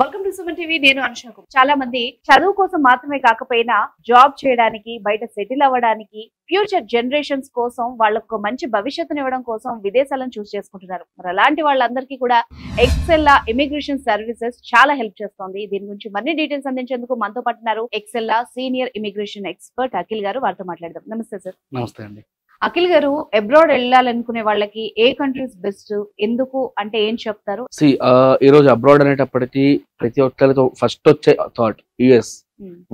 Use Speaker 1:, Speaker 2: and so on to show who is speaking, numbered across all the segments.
Speaker 1: Welcome to Suman TV. నేను అనుషకు. చాలా మంది చదువు కోసం మాత్రమే కాకపోయినా జాబ్ చేయడానికి, బయట సెటిల్ అవ్వడానికి, ఫ్యూచర్ జనరేషన్స్ కోసం వాళ్ళకు మంచి భవిష్యత్తుని ఇవ్వడం కోసం విదేశాలను చూస్ చేసుకుంటున్నారు. మరి అలాంటి వాళ్ళందరికీ కూడా ఎక్సెల్లా ఇమిగ్రేషన్ సర్వీసెస్ చాలా హెల్ప్ చేస్తోంది. దీని గురించి మరిన్ని డీటెయిల్స్ అందించేందుకు మనతో పాటున్నారు ఎక్సెల్లా సీనియర్ ఇమిగ్రేషన్ ఎక్స్పర్ట్ అఖిల్ గారు. వారితో మాట్లాడదాం. నమస్తే సార్.
Speaker 2: నమస్తే అండి.
Speaker 1: అఖిల్ గారు, అబ్రాడ్ వెళ్ళాలనుకునే వాళ్ళకి ఏ కంట్రీస్ బెస్ట్, ఎందుకు అంటే ఏం చెప్తారు?
Speaker 2: ఈ రోజు అబ్రాడ్ అనేటప్పటికి ప్రతి ఒక్కరితో ఫస్ట్ వచ్చే థాట్ యుఎస్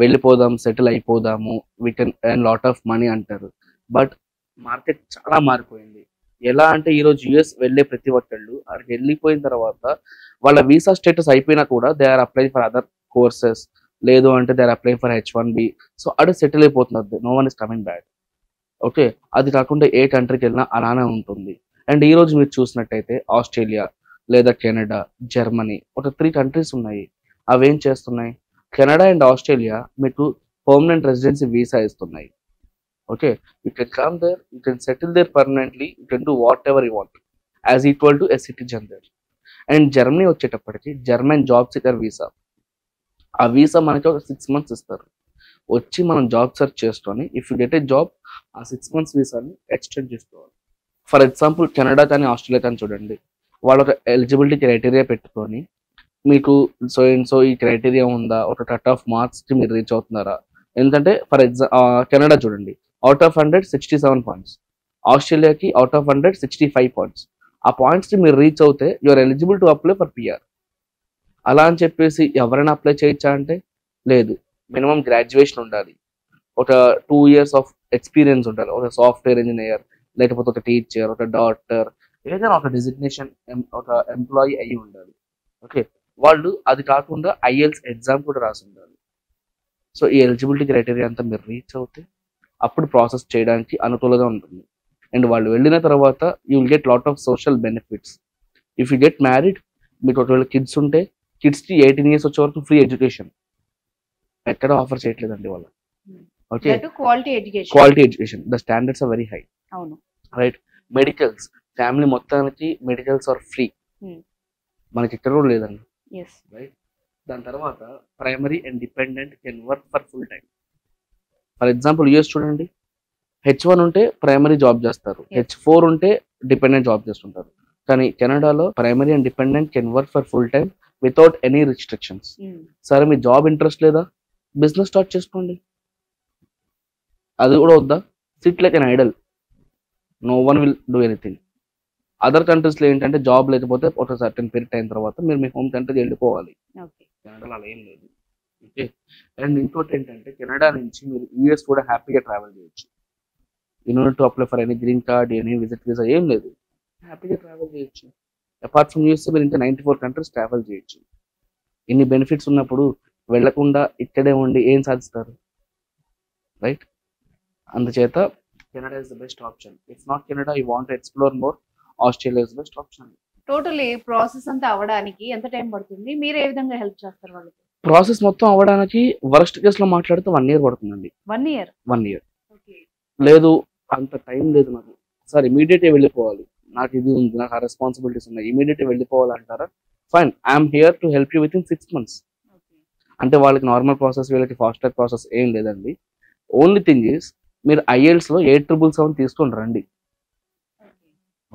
Speaker 2: వెళ్ళిపోదాం, సెటిల్ అయిపోదాము, we can earn lot of money అంటారు. బట్ మార్కెట్ చాలా మారిపోయింది. ఎలా అంటే ఈ రోజు యుఎస్ వెళ్ళే ప్రతి ఒక్కళ్ళు అక్కడికి వెళ్ళిపోయిన తర్వాత వాళ్ళ వీసా స్టేటస్ అయిపోయినా కూడా they are apply for other courses, లేదు అంటే they are apply for H1B. So అక్కడ సెటిల్ అయిపోతున్నారు. No one is coming back. Okay, అది కాకుండా ఏ కంట్రీకి వెళ్ళినా అలానే ఉంటుంది. అండ్ ఈ రోజు మీరు చూసినట్టయితే ఆస్ట్రేలియా లేదా కెనడా, జర్మనీ, ఒక 3 కంట్రీస్ ఉన్నాయి. అవి ఏం చేస్తున్నాయి? కెనడా అండ్ ఆస్ట్రేలియా మీకు పర్మనెంట్ రెసిడెన్సీ వీసా ఇస్తున్నాయి. Okay, you can come there, you can settle there permanently, you can do whatever you want as equal to a citizen there. And Germany వచ్చేటప్పటికి German job seeker visa. ఆ visa మనకి ఒక 6 months ఇస్తారు. వచ్చి మనం job search చేసుకొని if you get a job ఆ 6 months వీసాని ఎక్స్టెండ్ చేసుకోవాలి. ఫర్ ఎగ్జాంపుల్ కెనడా కానీ ఆస్ట్రేలియా కానీ చూడండి, వాళ్ళ ఒక ఎలిజిబిలిటీ క్రైటీరియా పెట్టుకొని మీకు సో ఈ క్రైటీరియా ఉందా, ఒక కట్ ఆఫ్ మార్క్స్కి మీరు రీచ్ అవుతున్నారా. ఎందుకంటే ఫర్ కెనడా చూడండి, అవుట్ ఆఫ్ 100 67 పాయింట్స్, ఆస్ట్రేలియాకి అవుట్ ఆఫ్ 100 65 పాయింట్స్. ఆ పాయింట్స్కి మీరు రీచ్ అవుతే you're eligible to apply for PR. అలా అని చెప్పేసి ఎవరైనా అప్లై చేయొచ్చా అంటే లేదు. మినిమం గ్రాడ్యుయేషన్ ఉండాలి, ఒక 2 years ఆఫ్ ఎక్స్పీరియన్స్ ఉండాలి, ఒక సాఫ్ట్వేర్ ఇంజనీర్, లేకపోతే ఒక టీచర్, ఒక డాక్టర్, ఏదైనా ఒక డిజిగ్నేషన్ ఒక ఎంప్లాయీ అయ్యి ఉండాలి. ఓకే, వాళ్ళు అది కాకుండా ఐఎల్స్ ఎగ్జామ్ కూడా రాసి ఉండాలి. సో ఈ ఎలిజిబిలిటీ క్రైటీరియా అంతా మీరు రీచ్ అవుతే అప్పుడు ప్రాసెస్ చేయడానికి అనుకూలంగా ఉంటుంది. అండ్ వాళ్ళు వెళ్ళిన తర్వాత you will get lot of social benefits. If you get married, మీకు ఒకవేళ కిడ్స్ ఉంటే కిడ్స్కి 18 years వచ్చే వరకు ఫ్రీ ఎడ్యుకేషన్ ఎక్కడ ఆఫర్ చేయట్లేదండి వాళ్ళు. Okay, quality education, the standards are very high.
Speaker 1: అవును,
Speaker 2: రైట్. మెడికల్స్, ఫ్యామిలీ మొత్తానికి మెడికల్స్ ఆర్ ఫ్రీ. మనకి ఇక్కడ కూడా లేదండి. రైట్. దాని తర్వాత primary and dependent can work for full time. For example US చూడండి, H1 ఉంటే ప్రైమరీ జాబ్ చేస్తారు, H4 ఉంటే డిపెండెంట్ జాబ్ చేస్తుంటారు. కానీ కెనడాలో primary and dependent can work for full time without any restrictions. సరే మీ జాబ్ ఇంట్రెస్ట్ లేదా, బిజినెస్ స్టార్ట్ చేసుకోండి, అది కూడా వద్దా, sit like an idle, no one will do anything. Other కంట్రీస్లో ఏంటంటే జాబ్ లేకపోతే ఒక సర్టెన్ పీరియడ్ అయిన తర్వాత మీరు మీ హోమ్ కంట్రీకి వెళ్ళిపోవాలి. కెనడాలో అలా ఏం లేదు. ఓకే, అండ్ ఇంకోటి ఏంటంటే కెనడా నుంచి మీరు యూఎస్ కూడా హ్యాపీగా ట్రావెల్ చేయొచ్చు. Unit to apply for any green card, any visit visa ఏం లేదు, హ్యాపీగా ట్రావెల్ చేయొచ్చు. అపార్ట్ ఫ్రమ్ యూఎస్ మీరు ఇంకా 94 countries ట్రావెల్ చేయొచ్చు. ఇన్ని బెనిఫిట్స్ ఉన్నప్పుడు వెళ్లకుండా ఇక్కడే ఉండి ఏం సాధిస్తారు, రైట్? అందుచేత Canada is the best option. If not Canada, you want to explore more, Australia is the best option.
Speaker 1: Totally process అంతా అవ్వడానికి ఎంత టైం పడుతుంది? మీరు ఏ విధంగా హెల్ప్ చేస్తారు వాళ్ళకి?
Speaker 2: ప్రాసెస్ మొత్తం అవ్వడానికి వర్స్ట్ కేస్ లో మాట్లాడితే 1 year పడుతుందండి.
Speaker 1: 1 year?
Speaker 2: 1 year. లేదు, అంత టైం లేదు నాకు, సార్ ఇమీడియట్ వెళ్ళిపోవాలి, నాకు ఇది ఉంది, నాకు ఆ రెస్పాన్సిబిలిటీస్ ఉన్నాయి, ఇమీడియట్ వెళ్ళిపోవాలంటారా? Fine, I'm here to help you with in 6 months. అంటే వాళ్ళకి నార్మల్ ప్రాసెస్, వీళ్ళకి ఫాస్టర్ ప్రాసెస్ ఏం లేదండి. ఓన్లీ థింగ్ ఈస్ మీరు IELTS లో 877 తీసుకొని రండి.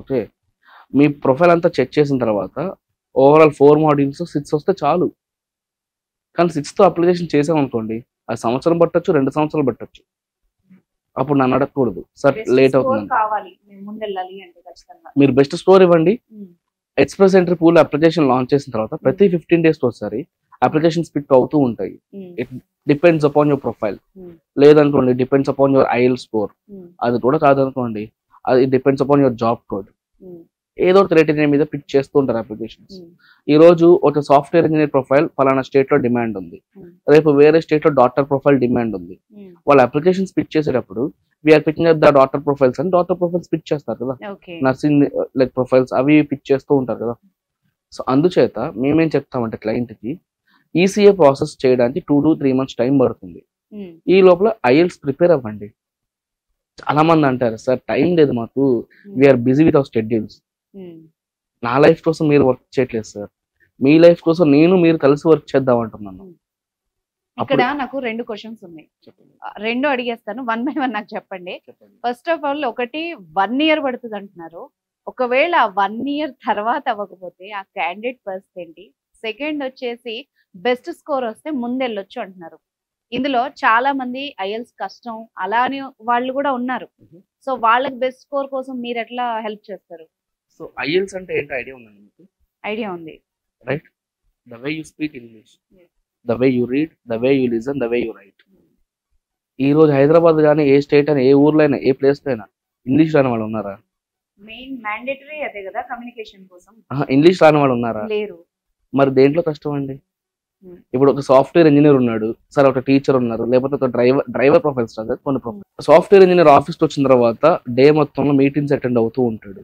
Speaker 2: ఓకే, మీ ప్రొఫైల్ అంతా చెక్ చేసిన తర్వాత ఓవరాల్ 4 modules 6 వస్తే చాలు. కానీ 6th అప్లికేషన్ చేసామనుకోండి, అది సంవత్సరం పట్టచ్చు, 2 సంవత్సరాలు పట్టచ్చు. అప్పుడు నన్ను అడగకూడదు, సార్ లేట్ అవుతుంది. మీరు బెస్ట్ స్కోర్ ఇవ్వండి. Express entry pool application launch చేసిన తర్వాత ప్రతి 15 days ఒకసారి అప్లికేషన్స్ పిక్ అవుతూ ఉంటాయి. It depends upon your profile. లేదనుకోండి, depends upon your IELTS score. అది కూడా కాదనుకోండి, అది depends upon your job code. ఏదో ఒక క్రైటీరియా మీద పిక్ చేస్తూ ఉంటారు అప్లికేషన్స్. ఈ రోజు ఒక సాఫ్ట్వేర్ ఇంజనీర్ ప్రొఫైల్ పలానా స్టేట్ లో డిమాండ్ ఉంది, రేపు వేరే స్టేట్ లో డాక్టర్ ప్రొఫైల్ డిమాండ్ ఉంది. వాళ్ళ అప్లికేషన్స్ పిక్ చేసేటప్పుడు we're picking up the doctor profiles అని డాక్టర్ ప్రొఫైల్స్ పిక్ చేస్తారు కదా, నర్సింగ్ లైక్ ప్రొఫైల్స్ అవి పిక్ చేస్తూ ఉంటారు కదా. సో అందుచేత మేమేం చెప్తామంటే క్లయింట్ కి ఈసీఏ ప్రాసెస్ చేయడానికి 2 to 3 months టైం పడుతుంది. ఈ లోపల IELTS ప్రిపేర్ అవ్వండి. చాలా మంది అంటారు, సార్ టైం లేదు మాకు, we're busy with our schedules. నా లైఫ్ కోసం మీరు వర్క్ చేయట్లేదు సార్, మీ లైఫ్ కోసం నేను మీరు కలిసి వర్క్ చేద్దాం అంటున్నాను.
Speaker 1: ఇక్కడ నాకు 2 క్వశ్చన్స్ ఉన్నాయి. 2 అడిగేస్తాను, 1 by 1 నాకు చెప్పండి. ఫస్ట్ ఆఫ్ ఆల్, ఒకటి 1 year పడుతుంది అంటున్నారు. ఒకవేళ 1 year తర్వాత అవ్వకపోతే ఆ క్యాండిడేట్ పరిస్థితి ఏంటి? సెకండ్ వచ్చేసి బెస్ట్ స్కోర్ వస్తే ముందెళ్ళొచ్చు అంటున్నారు. ఇందులో చాలా మంది ఐఎల్స్ కష్టం అలా అని వాళ్ళు కూడా ఉన్నారు. సో వాళ్ళకి బెస్ట్ స్కోర్ కోసం మీరు ఎట్లా హెల్ప్ చేస్తారు?
Speaker 2: సో ఐఎల్స్ అంటే ఏంటో ఐడియా ఉందండి మీకు?
Speaker 1: ఐడియా ఉంది.
Speaker 2: Right, the way you speak English, the way you read, the way you listen, the way you right. ఈ రోజు హైదరాబాద్ కానీ ఏ స్టేట్ అయినా, ఏ ఊర్లో అయినా, ఏ ప్లేస్ లో అయినా ఇంగ్లీష్ రాని వాళ్ళు ఉన్నారా?
Speaker 1: మెయిన్ మ్యాండేటరీ అదే కదా కమ్యూనికేషన్ కోసం.
Speaker 2: ఇంగ్లీష్ రాని వాళ్ళు ఉన్నారా?
Speaker 1: లేరు.
Speaker 2: మరి దేంట్లో కష్టం అండి? ఇప్పుడు ఒక సాఫ్ట్వేర్ ఇంజనీర్ ఉన్నాడు, సరే ఒక టీచర్ ఉన్నారు, లేకపోతే ఒక డ్రైవర్ ప్రొఫైల్స్ కొన్ని ప్రొఫైల్. సాఫ్ట్వేర్ ఇంజనీర్ ఆఫీస్కి వచ్చిన తర్వాత డే మొత్తంలో మీటింగ్స్ అటెండ్ అవుతూ ఉంటాడు.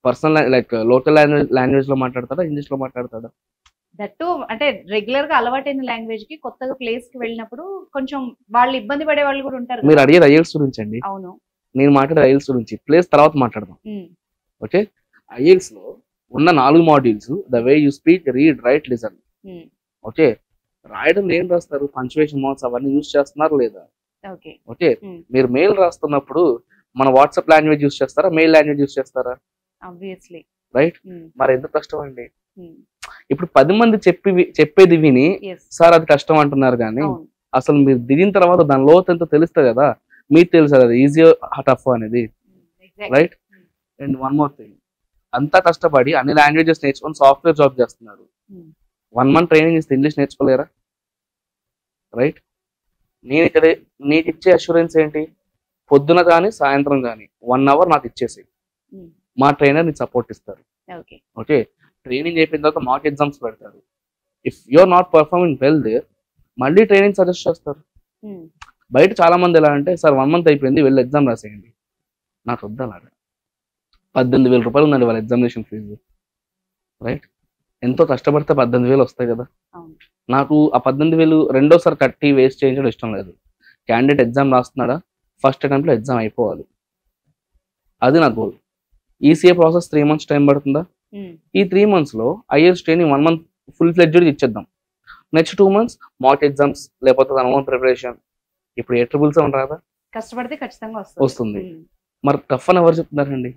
Speaker 2: పర్సనల్ లైక్ లోకల్ లాంగ్వేజ్ లో మాట్లాడతాడా, ఇంగ్లీష్ లో మాట్లాడతాడా?
Speaker 1: దట్టు అంటే రెగ్యులర్ గా అలవాటైన లాంగ్వేజ్ కి కొత్తగా ప్లేస్ కి వెళ్ళినప్పుడు కొంచెం వాళ్ళు ఇబ్బంది పడే వాళ్ళు కూడా ఉంటారు.
Speaker 2: మీరు అడిగేది ఐఎల్స్ గురించి అండి.
Speaker 1: అవును,
Speaker 2: నేను మాట్లాడే ఐఎల్స్ గురించి. ప్లేస్ తర్వాత మాట్లాడదాం. ఓకే, ఐఎల్స్ లో ఉన్న 4 modules the way you speak, read, right, listen. Okay, రాయడం ఏం రాస్తారు? పంచువేషన్ మార్క్స్ అవన్నీ యూజ్ చేస్తున్నారు లేదా? ఓకే, మీరు మెయిల్ రాస్తున్నప్పుడు మన వాట్సాప్ లాంగ్వేజ్ యూజ్ చేస్తారా, మెయిల్ లాంగ్వేజ్ యూజ్ చేస్తారా?
Speaker 1: ఆబ్వియస్లీ.
Speaker 2: రైట్, మరి ఎందుకు కష్టం అండి? ఇప్పుడు 10 మంది చెప్పేది విని సార్ అది కష్టం అంటున్నారు, కానీ అసలు మీరు దిగిన తర్వాత దాని లోతు ఎంతో తెలుస్తుంది కదా. మీకు తెలుసు అది ఈజీ టఫ్ అనేది. Right, and one more thing, అంతా కష్టపడి అన్ని లాంగ్వేజెస్ నేర్చుకొని సాఫ్ట్వేర్ జాబ్ చేస్తున్నారు. 1 month ట్రైనింగ్ ఇస్తే ఇంగ్లీష్ నేర్చుకోలేరా? రైట్, నీకు ఇచ్చే అష్యూరెన్స్ ఏంటి? పొద్దున కానీ సాయంత్రం కానీ 1 hour నాకు ఇచ్చేసి మా ట్రైనర్ నీకు సపోర్ట్ ఇస్తారు. ఓకే, ట్రైనింగ్ అయిపోయిన తర్వాత మాక్ ఎగ్జామ్స్ పెడతారు. If you're not performing well there, మళ్ళీ ట్రైనింగ్ సజెస్ట్ చేస్తారు. బయట చాలా మంది ఎలా అంటే, సార్ 1 month అయిపోయింది, వెళ్ళి ఎగ్జామ్ రాసేయండి. నాకు వద్దలాగా. 18,000 రూపాయలు ఉందండి వాళ్ళ ఎగ్జామినేషన్ ఫీజు. రైట్, ఎంతో కష్టపడితే 18,000 వస్తాయి కదా. నాకు ఆ 18,000 రెండోసారి కట్టి వేస్ట్ చేయించడం ఇష్టం లేదు. క్యాండిడేట్ ఎగ్జామ్ రాస్తున్నాడా, ఫస్ట్ అటెంప్ట్లో ఎగ్జామ్ అయిపోవాలి. అది నా goal. ECA process 3 months time పడుతుందా? ఈ 3 months లో IELTS training 1 month full fledged ఇచ్చేద్దాం. నెక్స్ట్ 2 months మాక్ ఎగ్జామ్స్, లేకపోతే తన ఓన్ ప్రిపరేషన్. ఇప్పుడు ఏ ట్రిపుల్స్ అని రాదా?
Speaker 1: కష్టపడితే ఖచ్చితంగా
Speaker 2: వస్తుంది. మరి టఫ్ అని ఎవరు చెప్తున్నారండి?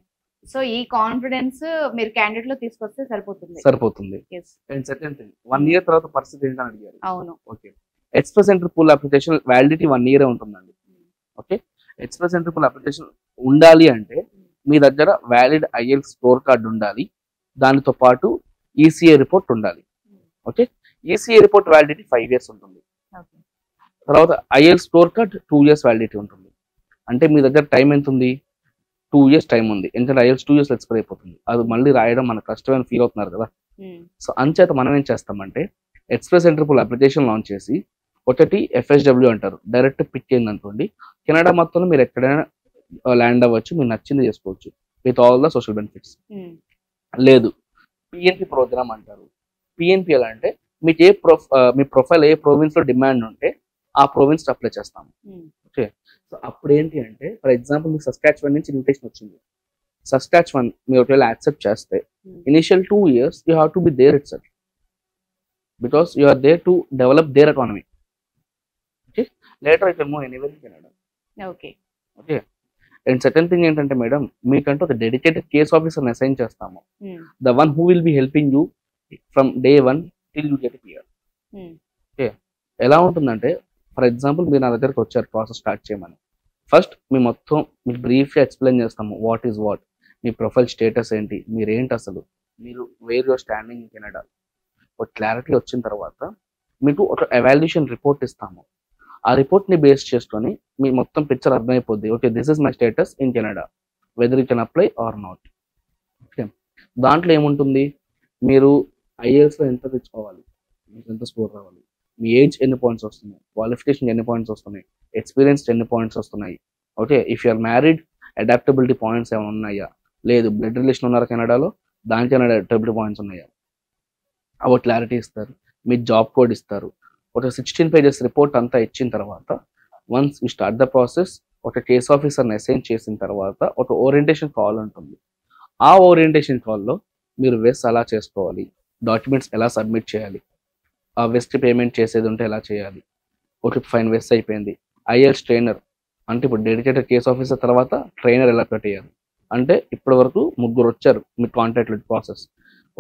Speaker 1: సో ఈ కాన్ఫిడెన్స్ మీరు క్యాండిడేట్ లో తీసుకొస్తే సరిపోతుంది.
Speaker 2: అండ్ సెకండ్ థింగ్, 1 year తర్వాత పరిస్థితి ఏంటని అడిగారు.
Speaker 1: అవును.
Speaker 2: Okay, express entry pool application validity 1 year ఉంటుందండి. Okay, express entry pool application ఉండాలి అంటే మీ దగ్గర వ్యాలిడ్ ఐఎల్స్ స్కోర్ కార్డ్ ఉండాలి. దానితో పాటు ఈసీఏ రిపోర్ట్ ఉండాలి. Okay, ECA report validity 5 years ఉంటుంది. తర్వాత IELTS score card 2 years validity ఉంటుంది. అంటే మీ దగ్గర టైం ఎంత ఉంది? 2 years టైం ఉంది. ఎందుకంటే ఐఎల్స్ 2 years ఎక్స్పైర్ అయిపోతుంది. అది మళ్ళీ రాయడం మనకు కష్టమైన ఫీల్ అవుతున్నారు కదా. సో అంచేత మనం ఏం చేస్తామంటే express entry pool application launch చేసి, ఒకటి ఎఫ్ఎస్డబ్ల్యూ అంటారు, డైరెక్ట్ పిక్ అయింది అనుకోండి, కెనడా మొత్తంలో మీరు ఎక్కడైనా ల్యాండ్ అవ్వచ్చు, మీరు నచ్చింది చేసుకోవచ్చు with all the social benefits. లేదు, పిఎన్పి ప్రోగ్రామ్ అంటారు. పిఎన్పి ఎలా అంటే మీకు మీ ప్రొఫైల్ ఏ ప్రొవిన్స్ లో డిమాండ్ ఉంటే ఆ ప్రొవిన్స్ అప్లై చేస్తాము. ఓకే, సో అప్పుడు ఏంటి అంటే, ఫర్ ఎగ్జాంపుల్ మీకు సస్కాచ్వన్ నుంచి ఇన్విటేషన్ వచ్చింది. సస్కాచ్వన్ మీరు ఒకవేళ యాక్సెప్ట్ చేస్తే initial 2 years you have to be there itself, because you are there to develop their economy. Okay, later you can move anywhere in Canada.
Speaker 1: Okay,
Speaker 2: and second thing ఏంటంటే madam, మీకంటూ ఒక dedicated case ఆఫీసర్ని assign చేస్తాము. The one who will be helping you from day 1 till you get here. Okay, ఎలా ఉంటుందంటే, for example మీరు నా దగ్గరకు వచ్చారు ప్రాసెస్ స్టార్ట్ చేయమని. ఫస్ట్ మీ మొత్తం మీకు బ్రీఫ్గా ఎక్స్ప్లెయిన్ చేస్తాము. వాట్ ఈజ్ వాట్, మీ ప్రొఫైల్ స్టేటస్ ఏంటి, మీరేంటి అసలు, మీరు where you're standing in Canada, ఒక క్లారిటీ వచ్చిన తర్వాత మీకు ఒక ఎవాల్యుయేషన్ రిపోర్ట్ ఇస్తాము. ఆ రిపోర్ట్ని బేస్ చేసుకొని మీ మొత్తం పిక్చర్ అర్థమైపోద్ది. Okay, this is my status in Canada, whether you can apply or not. Okay, దాంట్లో ఏముంటుంది, మీరు ఐఏఎస్లో ఎంత తెచ్చుకోవాలి, మీకు ఎంత స్కోర్ రావాలి, మీ ఏజ్ ఎన్ని పాయింట్స్ వస్తున్నాయి, క్వాలిఫికేషన్ ఎన్ని పాయింట్స్ వస్తున్నాయి, ఎక్స్పీరియన్స్ ఎన్ని పాయింట్స్ వస్తున్నాయి. Okay, if you're married adaptability points ఏమైనా ఉన్నాయా, లేదు బ్లడ్ రిలేషన్ ఉన్నారు కెనడాలో, దానికైనా అడాప్టబిలిటీ పాయింట్స్ ఉన్నాయా, అవి క్లారిటీ ఇస్తారు. మీ జాబ్ కోడ్ ఇస్తారు. ఒక 16 pages రిపోర్ట్ అంతా ఇచ్చిన తర్వాత, once you start the process, ఒక కేస్ ఆఫీసర్ని అసైన్ చేసిన తర్వాత ఒక ఓరియంటేషన్ కాల్ ఉంటుంది. ఆ ఓరియంటేషన్ కాల్లో మీరు వెస్ అలా చేసుకోవాలి, డాక్యుమెంట్స్ ఎలా సబ్మిట్ చేయాలి, ఆ వెస్ట్ పేమెంట్ చేసేది ఉంటే ఎలా చేయాలి, ఓకే ఫైన్ వెస్ట్ అయిపోయింది. ఐఎల్స్ ట్రైనర్ అంటే ఇప్పుడు డెడికేటెడ్ కేస్ ఆఫీసర్ తర్వాత ట్రైనర్ ఎలా పెట్టేయాలి అంటే ఇప్పటి వరకు 3 వచ్చారు మీ contact process.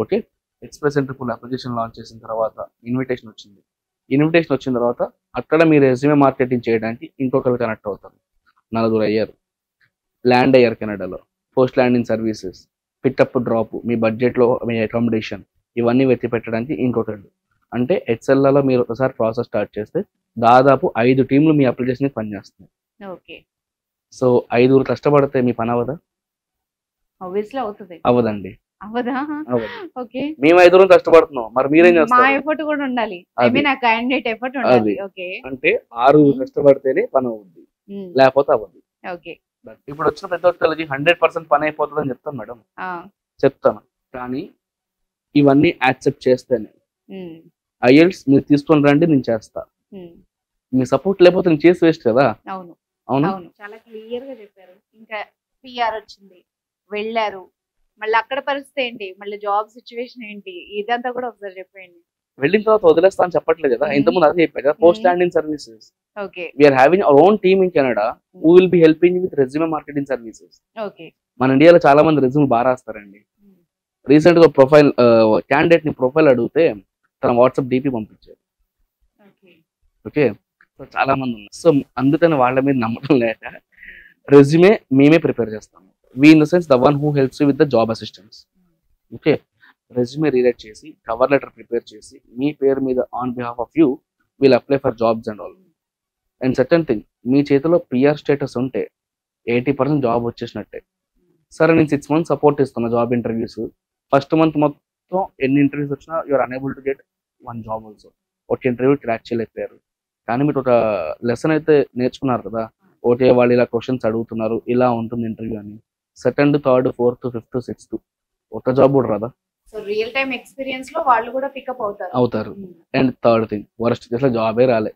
Speaker 2: Okay, express entry pool application launch చేసిన తర్వాత ఇన్విటేషన్ వచ్చింది. ఇన్విటేషన్ వచ్చిన తర్వాత అక్కడ మీ రెజ్యూమే మార్కెటింగ్ చేయడానికి ఇంకొకరు కనెక్ట్ అవుతారు, 4 అయ్యారు. ల్యాండ్ అయ్యారు కెనడాలో, post landing services, pickup drop, మీ బడ్జెట్లో మీ అకామిడేషన్, ఇవన్నీ వెతికి పెట్టడానికి ఇంకొకరు. అంటే హెచ్ఎల్ఏలో మీరు ఒకసారి ప్రాసెస్ స్టార్ట్ చేస్తే దాదాపు 5 టీంలు మీ అప్లికేషన్ పనిచేస్తున్నాయి.
Speaker 1: ఓకే,
Speaker 2: సో 5 కష్టపడితే మీ పని అవ్వదా?
Speaker 1: ఆబ్వియస్లీ అవుతుంది.
Speaker 2: అవ్వదండి,
Speaker 1: అవ్వదా?
Speaker 2: అవ్వదు.
Speaker 1: ఓకే,
Speaker 2: మేము 5 కష్టపడుతున్నాం, మరి మీరేం
Speaker 1: మా
Speaker 2: చేస్తారు?
Speaker 1: ఎఫర్ట్ కూడా ఉండాలి. ఐ
Speaker 2: అది.
Speaker 1: మీన్ ఆ క్యాండిడేట్ ఎఫర్ట్ ఉండాలి.
Speaker 2: అది.
Speaker 1: ఓకే,
Speaker 2: అంటే 6 కష్టపడితేనే పని అవుద్ది, లేకపోతే అవ్వదు.
Speaker 1: ఓకే,
Speaker 2: ఇప్పుడు వచ్చిన ప్రతి ఒక్కరికి 100% పని అయిపోతుంది అని చెప్తాను మేడం, చెప్తాను. కానీ ఇవన్నీ యాక్సెప్ట్ చేస్తేనే ఐఎల్స్ మీరు తీసుకొని రండి, నేను చేస్తా. మీ సపోర్ట్ లేకపోతే నేను చేసి వేస్ట్ కదా.
Speaker 1: అవును
Speaker 2: అవునా?
Speaker 1: అవును, చాలా క్లియర్ గా చెప్పారు. ఇంకా పిఆర్ వచ్చింది, వెళ్ళారు, మళ్ళీ అక్కడ పరిస్థితి ఏంటి, మళ్ళీ జాబ్ సిచ్యువేషన్ ఏంటి, ఇదంతా కూడా ఒకసారి చెప్పండి.
Speaker 2: వెళ్ళిన తర్వాత వదిలేస్తా అని చెప్పట్లేదు కదా, ఇంతకుముందు అదే చెప్పారు కదా. Post standing services,
Speaker 1: okay,
Speaker 2: we're having our own team in Canada who will be helping with resume marketing services.
Speaker 1: Okay,
Speaker 2: మన ఇండియాలో చాలా మంది రెజ్యూమ్ బాగా రాస్తారండి. రీసెంట్ గా ప్రొఫైల్ క్యాండిడేట్ ని ప్రొఫైల్ అడిగితే తన వాట్సాప్ డిపి పంపించారు. ఓకే, సో చాలా మంది ఉన్నారు. సో అందుకని వాళ్ళ మీద నమ్మకం లేక రెజ్యూమే మేమే ప్రిపేర్ చేస్తాము. We in the sense the one who helps you with the job assistance. Okay, resume rewrite చేసి కవర్ లెటర్ ప్రిపేర్ చేసి మీ పేరు మీద on behalf of you will apply for jobs and all. And second thing, మీ చేతిలో PR status ఉంటే 80% job వచ్చేసినట్టే. సరే, నేను 6 months సపోర్ట్ ఇస్తున్నా జాబ్ ఇంటర్వ్యూస్. ఫస్ట్ మంత్ మొత్తం ఎన్ని ఇంటర్వ్యూస్ వచ్చినా you're unable to get 1 job also. ఒక ఇంటర్వ్యూ క్రాక్ చేయలేకపోయారు, కానీ మీరు ఒక లెసన్ అయితే నేర్చుకున్నారు కదా. ఓకే, వాళ్ళు ఇలా క్వశ్చన్స్ అడుగుతున్నారు, ఇలా ఉంటుంది ఇంటర్వ్యూ అని. Second, third, fourth, fifth, sixth ఒక జాబ్ కూడా రాదా?
Speaker 1: సో రియల్ టైం ఎక్స్పీరియన్స్ లో వాళ్ళు కూడా పికప్ అవుతారు.
Speaker 2: అండ్ థర్డ్ థింగ్, వరస్ట్ కేసులో జాబే రాలే,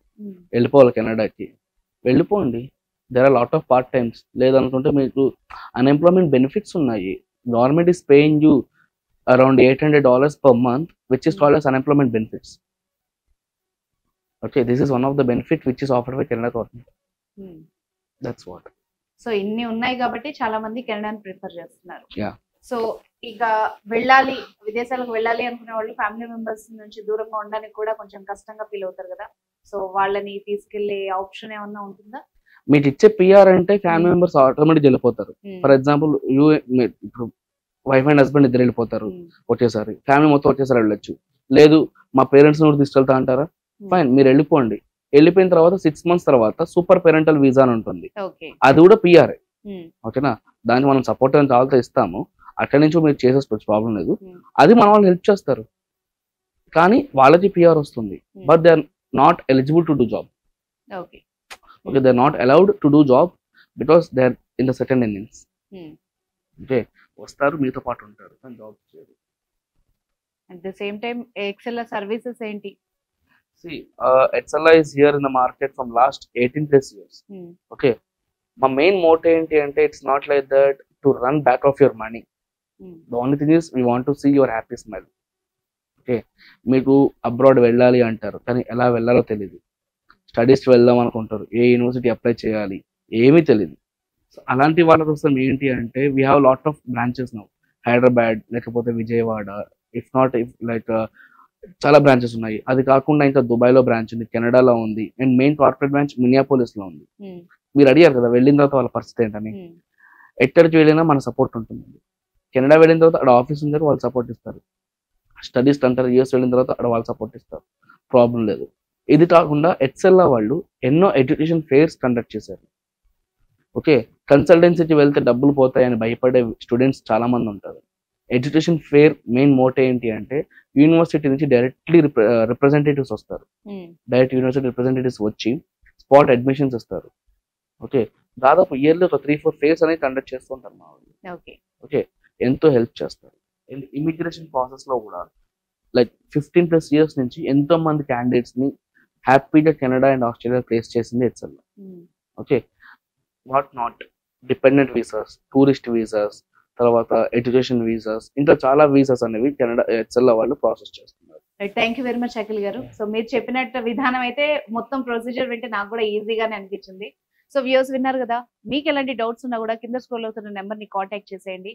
Speaker 2: వెళ్ళిపోవాలి కెనడాకి, వెళ్ళిపోండి. There are lot of part times. లేదనుకుంటే మీకు అన్ఎంప్లాయ్మెంట్ బెనిఫిట్స్ ఉన్నాయి. Government is paying you around $800 per month, which is called as unemployment benefits. Okay, this is one of the benefit which is offered by Canada government. That's what.
Speaker 1: So ఇన్ని ఉన్నాయి కాబట్టి చాలా మంది కెనడాని prefer చేస్తున్నారు.
Speaker 2: Yeah.
Speaker 1: So ఇక వెళ్ళాలి, విదేశాలకు వెళ్ళాలి అనుకునే వాళ్ళు ఫ్యామిలీ మెంబర్స్ నుంచి దూరంగా ఉండడానికి కూడా కొంచెం కష్టంగా ఫీల్ అవుతారు కదా. సో వాళ్ళని తీసుకెళ్లే ఆప్షన్ ఏమన్నా ఉంటుందా?
Speaker 2: మీకు ఇచ్చే పిఆర్ అంటే ఫ్యామిలీ మెంబర్స్ ఆటోమేటిక్ వెళ్ళిపోతారు. ఫర్ ఎగ్జాంపుల్ ఇప్పుడు వైఫ్ అండ్ హస్బెండ్ ఇద్దరు వెళ్ళిపోతారు వచ్చేసారి, ఫ్యామిలీ మొత్తం వచ్చేసారి వెళ్ళొచ్చు. లేదు మా పేరెంట్స్ కూడా తీసుకెళ్తా అంటారా, ఫైన్, మీరు వెళ్ళిపోండి. వెళ్ళిపోయిన తర్వాత 6 months తర్వాత సూపర్ పేరెంటల్ వీసా అని ఉంటుంది, అది కూడా పిఆర్. ఓకేనా, దాన్ని మనం సపోర్ట్ అని చాలా ఇస్తాము. అక్కడి నుంచి మీరు చేసేసుకోవచ్చు, ప్రాబ్లం లేదు. అది మన వాళ్ళు హెల్ప్ చేస్తారు, కానీ వాళ్ళకి పిఆర్ వస్తుంది. But they are not eligible to do job. Okay, they are not allowed to do job because they are in the second innings. Okay, వస్తారు మీతో పాటు ఉంటారు కానీ జాబ్ చేయరు.
Speaker 1: At the same time Excel services ఏంటి?
Speaker 2: See, XLI is here in the market from last 18+ years. Okay, my main motto ఏంటి అంటే it's not like that to run back of your money. The only thing is we want to see your happy smile. Okay, మీకు abroad వెళ్ళాలి అంటారు కానీ ఎలా వెళ్ళాలో తెలియదు. స్టడీస్కి వెళ్దాం అనుకుంటారు, ఏ యూనివర్సిటీ అప్లై చేయాలి ఏమీ తెలియదు. సో అలాంటి వాళ్ళ కోసం ఏంటి అంటే we have lot of branches now. Hyderabad, లేకపోతే Vijayawada, if not if like చాలా బ్రాంచెస్ ఉన్నాయి. అది కాకుండా ఇంకా దుబాయ్లో బ్రాంచ్ ఉంది, కెనడాలో ఉంది, అండ్ మెయిన్ కార్పొరేట్ బ్రాంచ్ మినియాపోలిస్లో ఉంది. మీరు అడిగారు కదా వెళ్ళిన తర్వాత వాళ్ళ పరిస్థితి ఏంటని. ఎక్కడికి వెళ్ళినా మన సపోర్ట్ ఉంటుంది. కెనడా వెళ్ళిన తర్వాత అక్కడ ఆఫీస్ ఉంది, వాళ్ళు సపోర్ట్ ఇస్తారు. స్టడీస్ అంటారు, యూఎస్ వెళ్ళిన తర్వాత అక్కడ వాళ్ళు సపోర్ట్ ఇస్తారు, ప్రాబ్లం లేదు. ఇది కాకుండా ఎక్సెల్లా వాళ్ళు ఎన్నో ఎడ్యుకేషన్ ఫెయిర్స్ కండక్ట్ చేశారు. ఓకే, కన్సల్టెన్సీకి వెళ్తే డబ్బులు పోతాయని భయపడే స్టూడెంట్స్ చాలా మంది ఉంటారు. ఎడ్యుకేషన్ ఫెయిర్ మెయిన్ మోటో ఏంటి అంటే యూనివర్సిటీ నుంచి డైరెక్ట్లీ రిప్రజెంటేటివ్స్ వస్తారు. డైరెక్ట్ యూనివర్సిటీ రిప్రజెంటేటివ్స్ వచ్చి స్పాట్ అడ్మిషన్స్ ఇస్తారు. ఓకే, దాదాపు ఇయర్లీ ఒక 3-4 ఫేర్స్ అనేది కండక్ట్ చేస్తుంటారు మా వాళ్ళు. ఓకే, ఎంతో హెల్ప్ చేస్తారు. ఇమిగ్రేషన్ ప్రాసెస్ లో కూడా లైక్ 15+ years నుంచి ఎంతో మంది క్యాండిడేట్స్ ని హ్యాపీగా కెనడా అండ్ ఆస్ట్రేలియా ప్లేస్ చేసింది HL. Okay, what not dependent visas, tourist visas, తర్వాత ఎడ్యుకేషన్ వీసాస్, ఇంకా చాలా వీసాస్ అనేవి కెనడా హెచ్ఎల్ వాళ్ళు ప్రాసెస్ చేస్తున్నారు.
Speaker 1: Thank you very much Akhil గారు. సో మీరు చెప్పినట్టు విధానం అయితే మొత్తం ప్రొసీజర్ వింటే నాకు కూడా ఈజీగానే అనిపించింది. సో వ్యూస్ విన్నారు కదా, మీకు ఎలాంటి డౌట్స్ ఉన్నా కూడా కింద స్క్రోల్ అవుతున్న నెంబర్ ని కాంటాక్ట్ చేసేయండి.